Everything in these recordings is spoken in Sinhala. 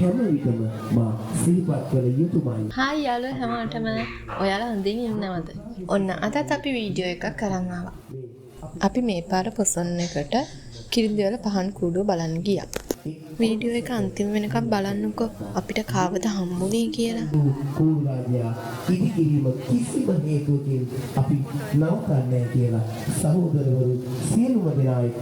හැම විටම මා සිහිපත් කළ යුතුමයි. හායි යාළුවෝ හැමෝටම ඔයාලා හොඳින් ඉන්නවද? ඔන්න අදත් අපි වීඩියෝ එකක් කරන් ආවා. අපි මේ පාර පොසොන් එකට කිරිඳිවල පහන් කූඩුව බලන්න ගියා. වීඩියෝ එක අන්තිම වෙනකම් බලන්නකෝ අපිට කාවද හම්බුනේ කියලා. කූඩු රාජයා ඉදිකිරීම කිසිම හේතුවකින් අපි නවත්තන්නේ කියලා සහෝදරවරු සියලුම දෙනා එක්ක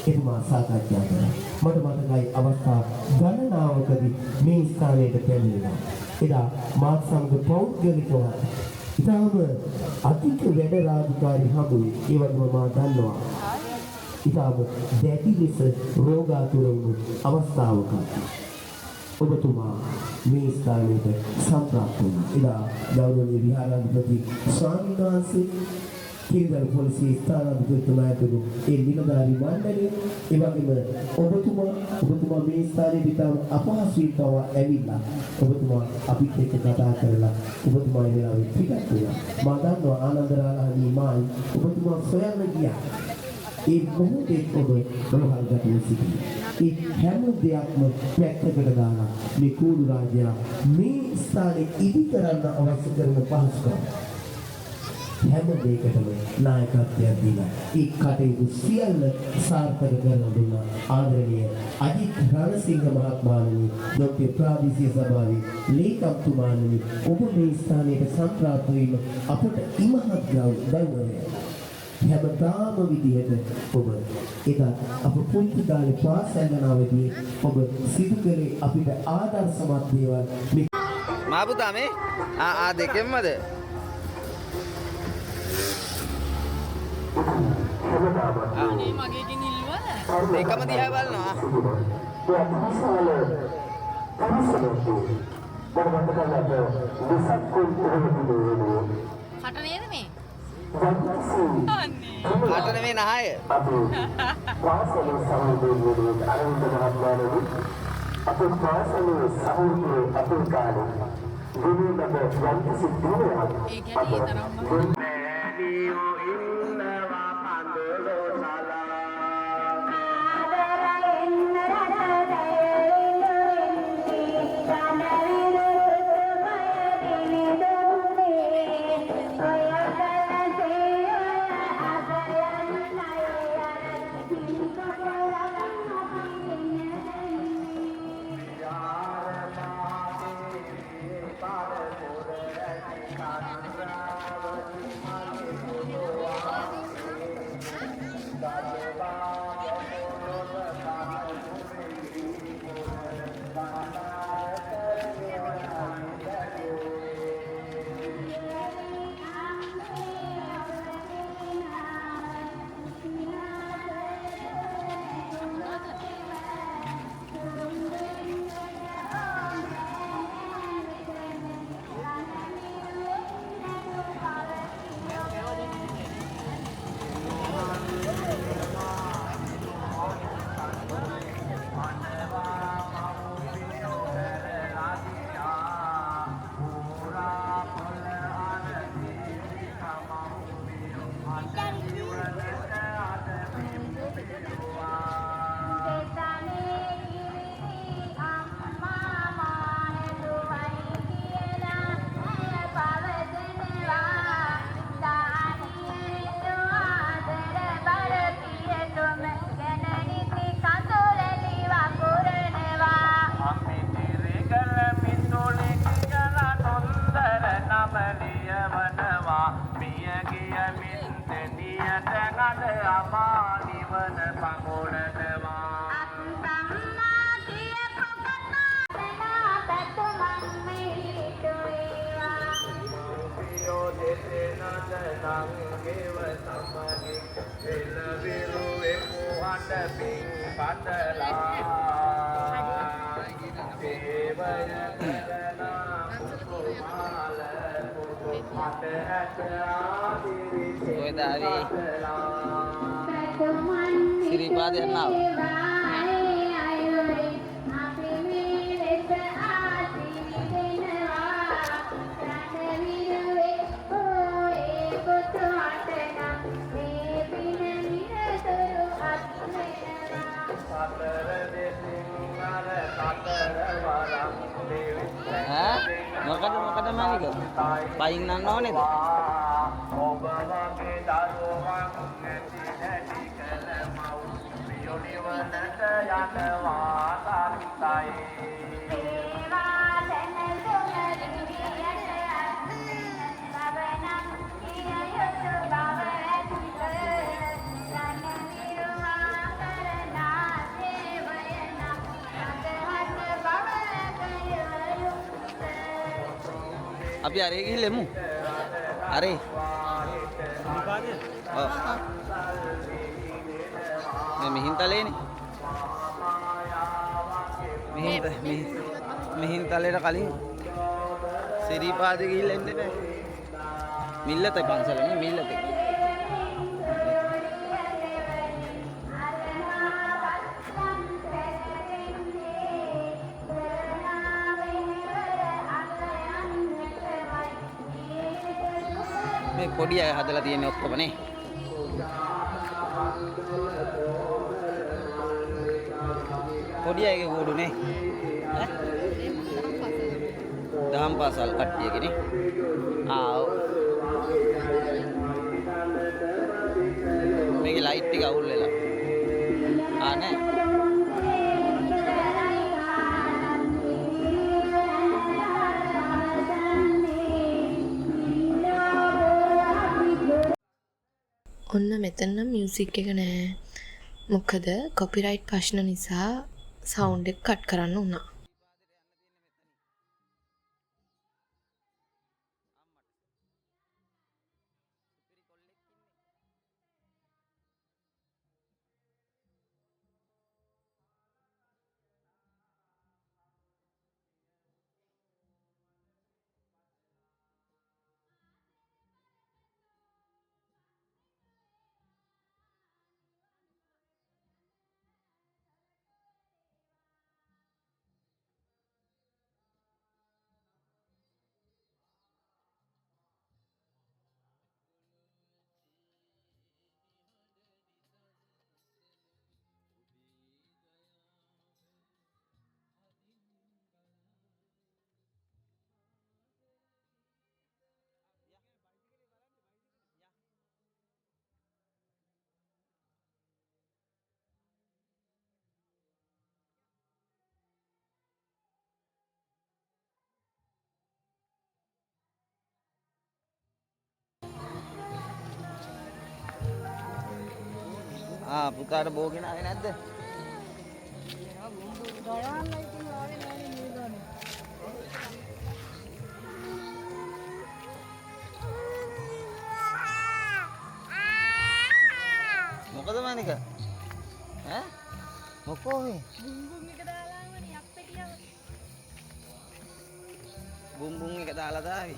එතුමා සාකච්ඡා කළා. මට මතකයි අවස්ථා ගණනාවකදී මේ ස්ථානයට පැමිණෙනවා. එදා මාත් සමග පෞද්ගලිකව ඉතාම අධික වැඩ රාජකාරී හමුවේ ඒ වගේම මා දන්නවා ඉතාම දැඩි ලෙස රෝගාතුර වුණු අවස්ථාවක ඔබතුමා මේ ස්ථානයට සම්ප්‍රාප්ත වුණා. එදා ගෞරවනීය විහාරාධිපති ස්වාමීන් වහන්සේ කිරිඳිවැල පොලිසිය ස්ථානාධිපතිතුමා ඇතුළු ඒ නිලධාරී මණ්ඩලය ඒ වගේම ඔබතුමා මේ ස්ථානයේ ඉතාම අපහසුයෙන් පවා ඇවිල්ලා ඔබතුමා අපිත් එක්ක කතා කරලා ඔබතුමා ඒ වෙලාවේ පිටත් වුණා. මා දන්නවා ආනන්දරාලහණී මායි ඔබතුමා සොයන්න ගියා. ඒ මොහොතේ ඔබ ප්‍රහල්ගතව සිටියා. ඒ හැම දෙයක්ම පැත්තකට දාලා මේ කූඩු රාජයා මේ ස්ථානයේ ඉදි කරන්න අවශ්‍ය කරන පහසුකම් හැම දෙයකටම නායකත්වයක් දීලා ඒ කටයුතු සියල්ල සාර්ථක කරලා දුන්නා. ආදරණීය අජිත් රණසිංහ මහත්මයාණනි, ડોક્ટર ප්‍රාදේශීය සභාවේ ලේකම්තුමාණනි, ඔබ මේ ස්ථානයට සම්ප්‍රාප්ත වීම අපට ඉමහත් ගෞරවයක්. හැමදාම විදිහට ඔබ ඒක අප පුංචි කාලේ පාසල් යනාවේදී ඔබ සිදු කළේ අපිට ආදර්ශමත් දේවල්. මා පුතා මේ දෙකෙන්මද අනේ මගේකින් ඉල්ලුවද? එකම දිහා බලනවා. කට නේද මේ? අනේ. අට නෙමෙයි නහය. ඒ කියන්නේ තරම්ම ඔය දාවි සිරිපාද යනවා. සතර දෙසින් අර සතර වරම් මොකද මානික? පයින් නන්න ඕනේද? අපි අරේ ගිහිල්ලෙමු. අරේ. ඔව්. මේ මිහින්තලේනේ. මිහින්තලේට කලින් සිරිපාදේ ගිහිල්ලා එන්න බෑ. මිල්ලතේ පන්සලනේ මිල්ලතේ. මේ පොඩි අය හදලා තියෙන්නේ ඔක්කොම නේ. පොඩි අයගේ කෝඩු නේ. දහම් පාසල් කට්ටියගේ නේ. මේකේ ලයිට් ටික අවුල් වෙලා. නෑ. ඔන්න මෙතන නම් මියුසික් එක නෑ. මොකද කොපිරයිට් ප්‍රශ්න නිසා සවුන්ඩ් එක කට් කරන්න වුණා. පුතාට බෝගෙන ආවේ නැද්ද? මොකද මානික? ඈ? මොකෝ මේ? බුම්බුම් එක දාලා ආවනේ අප්පෙටියව. බුම්බුම් එක දාලා දාවි.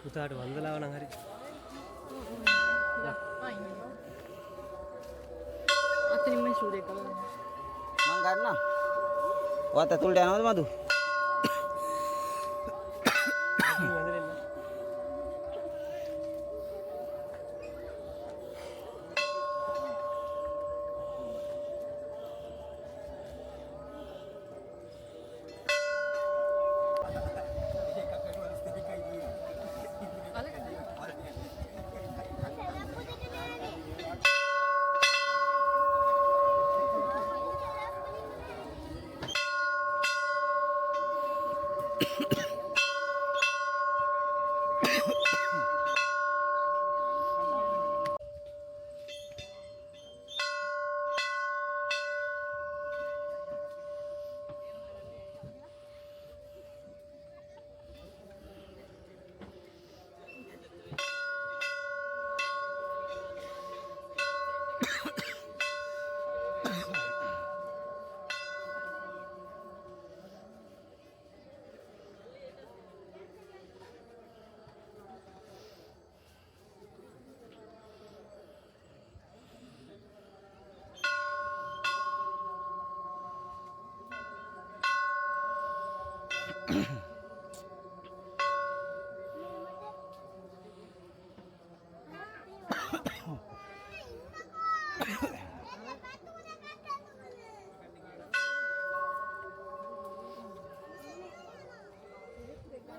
පුතාට වන්දනාව නම් හරි. අතනින්ම ෂූර් එක බලන්න. මං ගන්නම්. ඔයත් ඇතුළට යනවද මදු?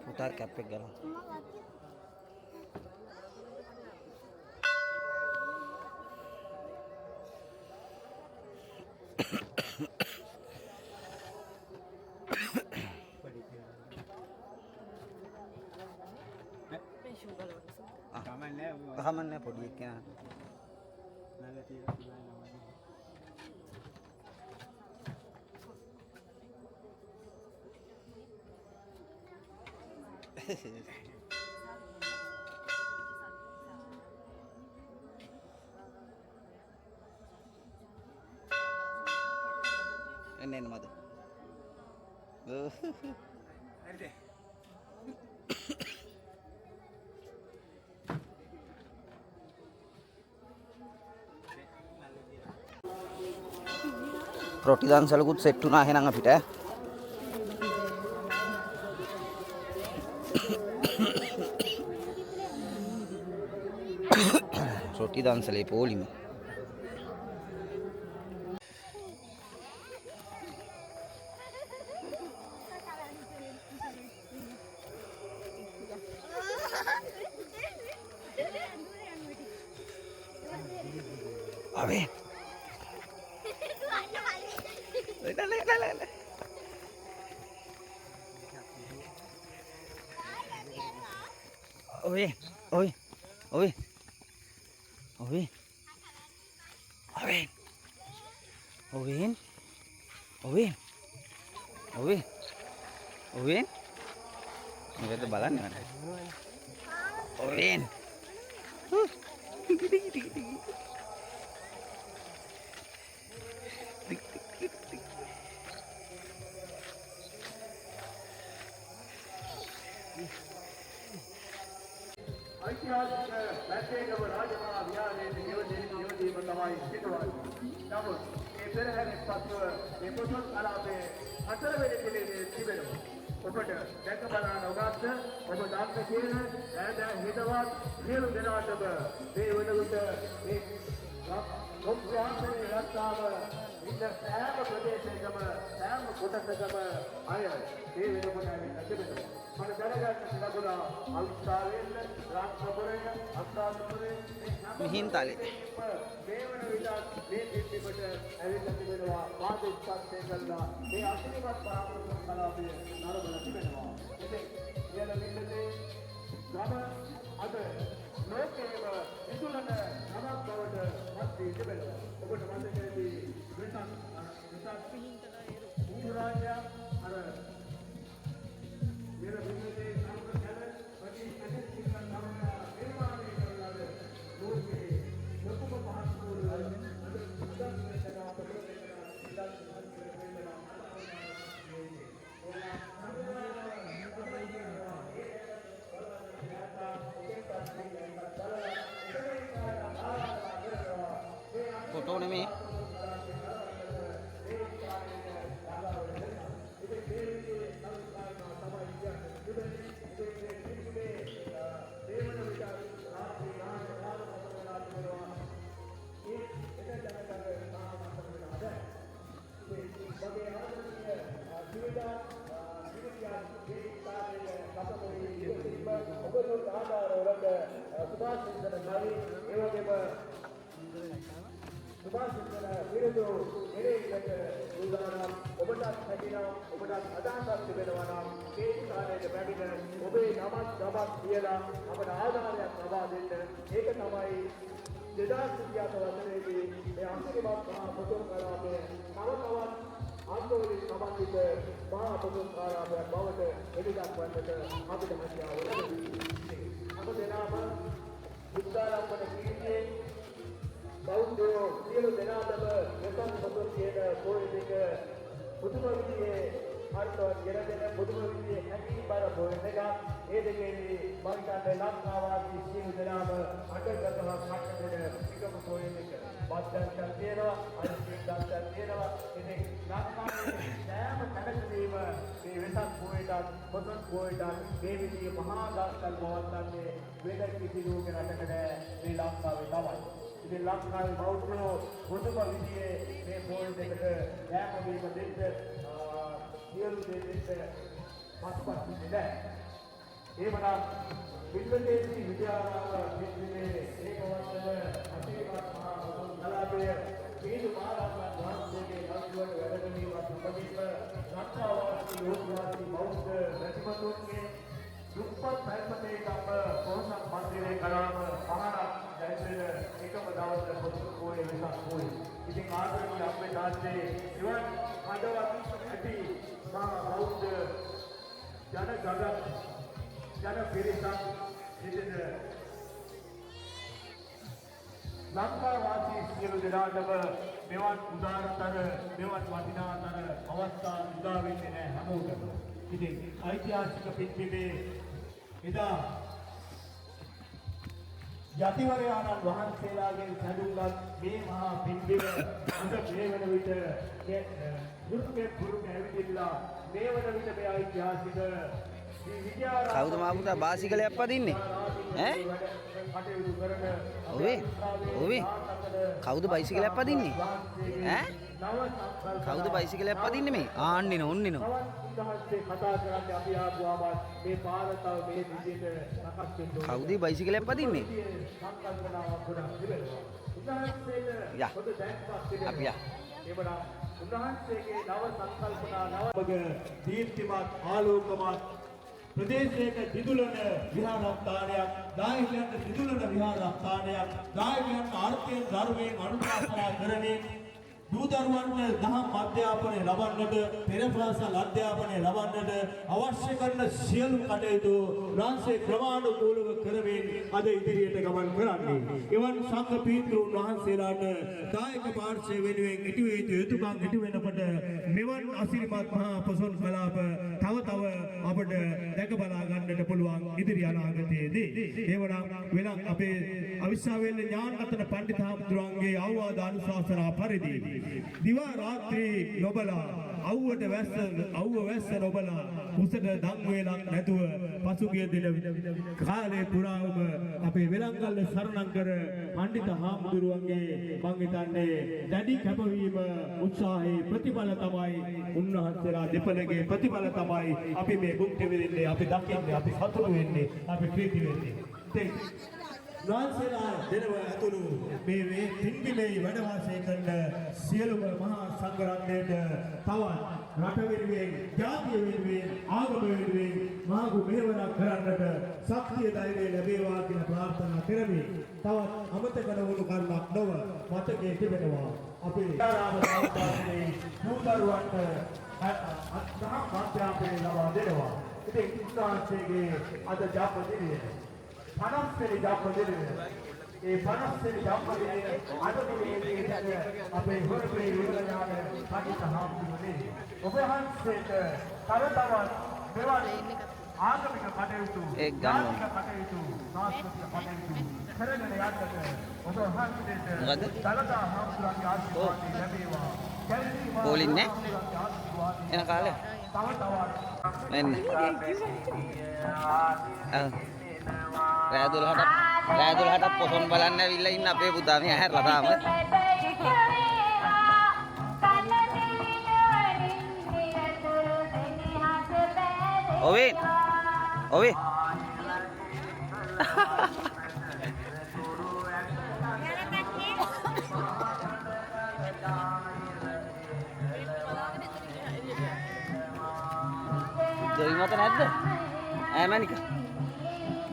Putar capek galau. Kamarnya podinya. Ini nama tu. Roti dan salgut set tu nah henang apita. Roti dan sale poli. Abe. Oi, oi, oi, oi, Owen, Owen, Owen, Owen, Owen, ini tu balan ni mana? Owen, ऐतिहासिक मैत्रेयव राजमहा विहारයේ නියෝජනීය තමයි සිටුවන්නේ. නමුත් මේ පෙරහැරෙන් පසුව මේ පොසොන් කලාපයේ හතරවෙනි පිළිවෙලේ තිබෙනවා. ඔබට දැක බලන ඔබත් ඔබ දාන්න කියන ඈත හිතවත් සියලු දෙනාටම මේ වෙනකොට මේ කොම්ප්‍රාන්සරේ රස්සාව ඉන්න සෑම ප්‍රදේශයකම සෑම කොටසකම අය මේ වෙනකොට ඇවිල්ලා තිබෙනවා. මම දැනගන්න ලැබුණා අවස්ථාවෙන් රාජ්‍යපුරේ අස්ථානපුරේ mihin tali. මේ වෙන විදිහට මේ පිටිපිට ඇවිල්ලා තිබෙනවා වාදිස්පත්යෙන් ගන්නවා මේ අසිරිමත් පරාක්‍රම කලාපයේ නරඹලා තිබෙනවා. ඉතින් කියන විදිහේ ගම අද ලෝකයේම විදුලන නමක් බවට පත් වී තිබෙනවා. ඔබට මතකයි වෙසක් උතුරාය අර मेरा बिजनेस है काम का चैनल बड़ी अच्छी चीज का काम है निर्माण कर रहा है लोग के लोगों को बाहर बोल रहा है अगर सुविधा में जगह पर लोग सुविधा Foto ni. සුභාසිතන විරුදු එරේකට උදානම් ඔබට හැකිනම් ඔබට අදහසක් තිබෙනවා නම් මේ ස්ථානයේ පැමිණ ඔබේ නමක් කියලා අපට ආධාරයක් ලබා දෙන්න. ඒක තමයි 2017 වසරේදී මේ අන්තිමවත් මහා පොසොන් කලාපයේ තව ආන්දෝලනයේ සම්බන්ධිත මහා පොසොන් කලාපයක් බවට එළිදක්වන්නට අපිට හැකියාව ලැබෙනවා. අප දෙනාම බුද්ධාරම්භන කීර්තියේ බෞද්ධයෝ සියලු දෙනාටම මෙතන පොසොන් කියන පොය දෙක පුදුම විදිහේ අර්ථවත් ගෙනදෙන පුදුම විදිහේ හැකියිබර පොය දෙක ඒ දෙකේදී බංකන්දේ ලක්කාවාදී සියලු දෙනාම අටකටව කටකඩ එකම පොය දෙක බද්දන්ට තියෙනවා අනිත්‍යන්ට තියෙනවා ඉතින් ලක්කාවේ සෑම තැනකදීම මේ වෙසක් පොයටත් පොසොන් පොයටත් මේ විදිහේ මහා දාස්කල් පවත්න්නේ වෙන කිසි ලෝක රටක නෑ මේ ලංකාවේ තමයි. ඉතින් ලංකාවේ බෞද්ධයෝ පුදුම විදිහේ මේ පොය දෙකට යෑමවීම දෙන්න සියලු දෙවියන්ට පස්පත් දෙන්නේ. ඒවනම් විද්වතේසි විද්‍යාරාම පිළිමේ ඒකවත්ව අතිවිවත් මහා පොසොන් කලාපය පිටු මහරහතන් වහන්සේගේ ලක්වන වැඩමවීමත් සමගින්ම ලංකාවාසී යෝධවාසී බෞද්ධ ප්‍රතිපතුන්ගේ දුප්පත් පැල්පතේ කම්ම පොසොන් මන්දිරේ කලාම මහරහතන් ජයසේන එකම දවසේ පොසොන් පොයේ වෙනස් පොයේ. ඉතින් ආදරණීය අපේ තාත්තේ ඉවන් හදවත් ඇති මහා බෞද්ධ ජන ගගක් ජන පිරිසක් සිටින ලංකාවාසී සියලු දෙනාටම මෙවන් උදාරතර මෙවන් වටිනාතර අවස්ථා උදා වෙන්නේ නැහැ හැමෝටම. ඉතින් ඓතිහාසික පින්බිමේ එදා යතිවරයාණන් වහන්සේලාගෙන් සැදුම්ලත් මේ මහා පින්බිම උද මේ වන විට ගුරුකේ ඇවිදිලා මේ වන විට මේ ඓතිහාසික කවුද මාපුතා බාසිකලයක් පදින්නේ ඈ ඔවේ කවුද බයිසිකලයක් පදින්නේ ඈ කවුද බයිසිකලයක් පදින්නේ මේ ආන්නේ නෝන්නේ නෝ කතා කරන්නේ අපි ආපුවාම මේ පාරතව මේ විදිහට සකස් වෙන්න කවුද බයිසිකලයක් පදින්නේ සංකල්පනාවක් ගොඩක් තිබෙනවා. යා අපි යා එබලා උන්වහන්සේගේ නව සංකල්පනා නව දීප්තිමත් ආලෝකමත් ප්‍රදේශයක දිදුලන විහාරස්ථානයක් දායකයන්ට දිදුලන විහාරස්ථානයක් දායකයන්ට ආර්ථික ධර්මයෙන් අනුශාසනා කරමින් දූදරුවන්ට දහම් අධ්‍යාපනය ලබන්නට පෙරපාසල් අධ්‍යාපනය ලබන්නට අවශ්‍ය කරන සියලු කටයුතු රාජ්‍ය ක්‍රමානුකූලව කරමින් අද ඉදිරියට ගමන් කරන්නේ. එවන් සංඝ පීතෘන් වහන්සේලාට දායක පාර්ශ්වය වෙනුවෙන් ඉටු යුතුකම් ඉටු වෙනකොට මෙවන් අසිරිමත් මහා පොසොන් කලාප තව අපට දැක බලා ගන්නට පුළුවන් ඉදිරි අනාගතයේදී. ඒවනම් වෙනත් අපේ අවිස්සාවේල්ල ඥානරත්න පණ්ඩිත හාමුදුරුවන්ගේ අවවාද අනුශාසනා පරිදි දිවා රාත්‍රී නොබලා අවුවට වැස්ස නොබලා උසට දන් වේලක් නැතුව පසුගිය දින කාලේ පුරාම අපේ වෙලංගල්ල සරණංකර පණ්ඩිත හාමුදුරුවන්ගේ මං හිතන්නේ දැඩි කැපවීම උත්සාහයේ ප්‍රතිඵල තමයි උන්වහන්සේලා දෙපළගේ ප්‍රතිඵල තමයි අපි මේ භුක්ති විඳින්නේ අපි දකින්නේ අපි සතුටු වෙන්නේ අපි ප්‍රීති වෙන්නේ. වහන්සේලා දෙනව ඇතුළු මේ පින්බිමේ වැඩ වාසය කරන සියලුම මහා සංඝරත්නයට තවත් රට වෙනුවෙන් ජාතිය වෙනුවෙන් ආගම වෙනුවෙන් මහඟු මෙහෙවරක් කරන්නට ශක්තිය ධෛර්යය ලැබේවා කියලා ප්‍රාර්ථනා කරමි. තවත් අමතක නොවුණු කරුණක් නොව මතකයේ තිබෙනවා අපේ ආරාම සාස්ත්‍රයේ නූතරුවන්ට අත්දහම් අධ්‍යාපනය ලබා දෙනවා. ඉතින් උන්වහන්සේගේ අද ජාපදිනේ 50 වෙනි ජාපදිනේ ඒ 50 වෙනි ජාපදිනේ අද දිනේ අපේ හොරපේ විවරණාන පණ්ඩිත හාමුදුරුවනේ ඔබ වහන්සේට තව තවත් මෙවන් ආගමික කටයුතු ධාර්මික කටයුතු සාස්ත්‍රික කටයුතු කරගෙන යන්නට ඔබ වහන්සේට දලදා හාමුදුරුවන්ගේ ආශිර්වාද ලැබේවා. බෝලින්නේ එන කාලේ තව තවත් එන්න රෑ 12ට පොසොන් බලන්න ඇවිල්ලා ඉන්න අපේ පුතා මේ හැරලා තාම ඔවේ දොයි මත නැද්ද? ඈ මැනික.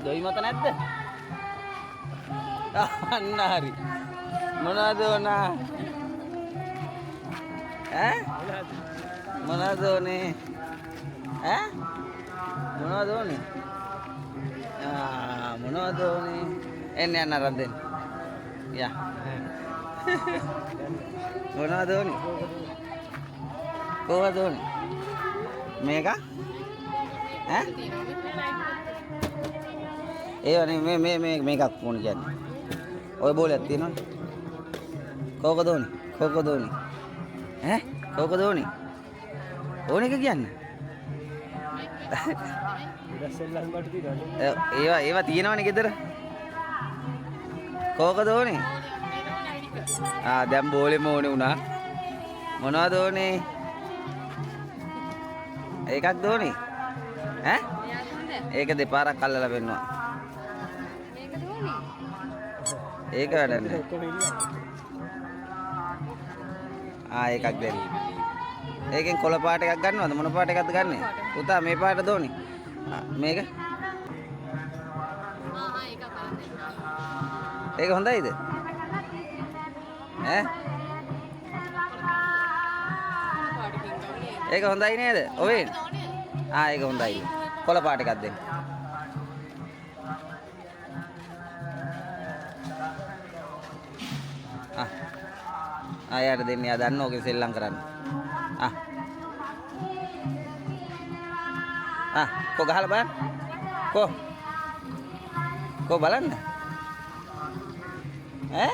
දොයි මත නැද්ද? අන්න හරි. මොනවද ඕනා? ඈ? මොනවද ඕනේ? ඈ? මොනවද ඕනේ? මොනවද ඕනේ? එන්න යන්න අරන් දෙන්න. යා. මොනවද ඕනේ? කොහොමද ඕනේ? මේක? ඈ? ඒවනේ මේකක් ඕනේ කියන්නේ. ඔය බෝලයක් තියෙනවනේ. කෝකද ඕනේ? කෝකද ඕනේ? ඈ? කෝකද ඕනේ? ඕනේ එක කියන්නේ? ඉරසෙල්ලන් බඩු තියෙනවනේ. ඒවා තියෙනවනේ ගෙදර. කෝකද ඕනේ? දැන් බෝලෙම ඕනේ වුණා. මොනවද ඕනේ? ඒකක්ද ඕනේ? ඈ? ඒක දෙපාරක් අල්ලලා පෙන්නවා. මේකද ඕනේ? ඒක වැඩන්නේ. ඒකක් දෙන්න. ඒකෙන් කොළ පාට එකක් ගන්නවද? මොන පාට එකක්ද ගන්නෙ? පුතා මේ පාටද ඕනේ? මේක? ඒක හොඳයිද? ඈ? ඒක හොඳයි නේද? ඔවේ. ඒක හොඳයි. කොළ පාට එකක් දෙන්න. යාට දෙන්න. යා දන්න ඕකේ සෙල්ලම් කරන්න. කො ගහලා බලන්න. කො බලන්න. ඈ?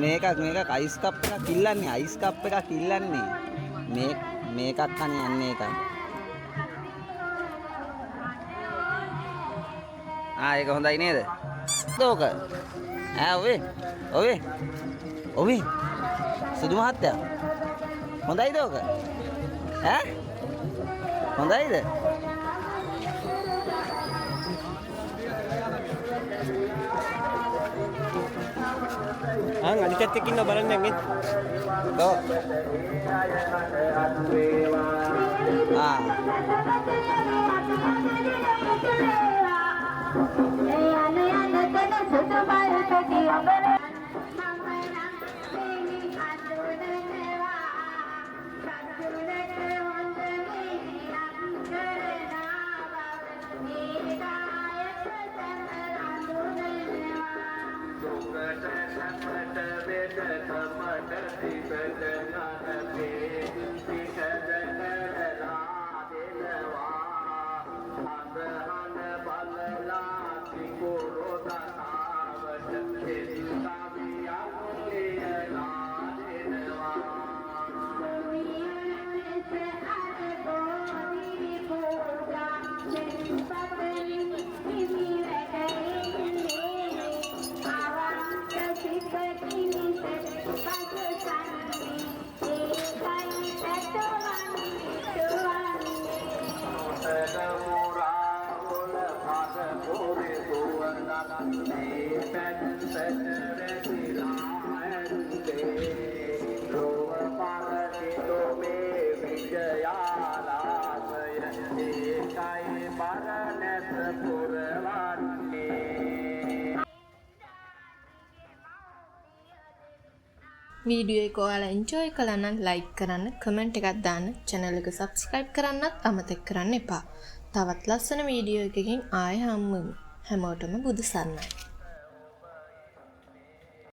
මේකක් අයිස් කප් එකක් ඉල්ලන්නේ. අයිස් කප් එකක් ඉල්ලන්නේ. මේකක් කන්නේ යන්නේ එකක්. ඒක හොඳයි නේද? දෝක. ඔවේ. සුදු මහත්තයා. හොඳයිද ඕක? හොඳයිද? අනිත් එක්ක ඉන්න බලන්න යන්නේ. දෝ. වීඩියෝ එක ඔයාලා එන්ජොයි කළා නම් ලයික් කරන්න, කමෙන්ට් එකක් දාන්න, channel එක subscribe කරන්නත් අමතක කරන්න එපා. තවත් ලස්සන වීඩියෝ එකකින් ආයෙ හම්බ වෙමු. හැමෝටම බුදු සරණයි.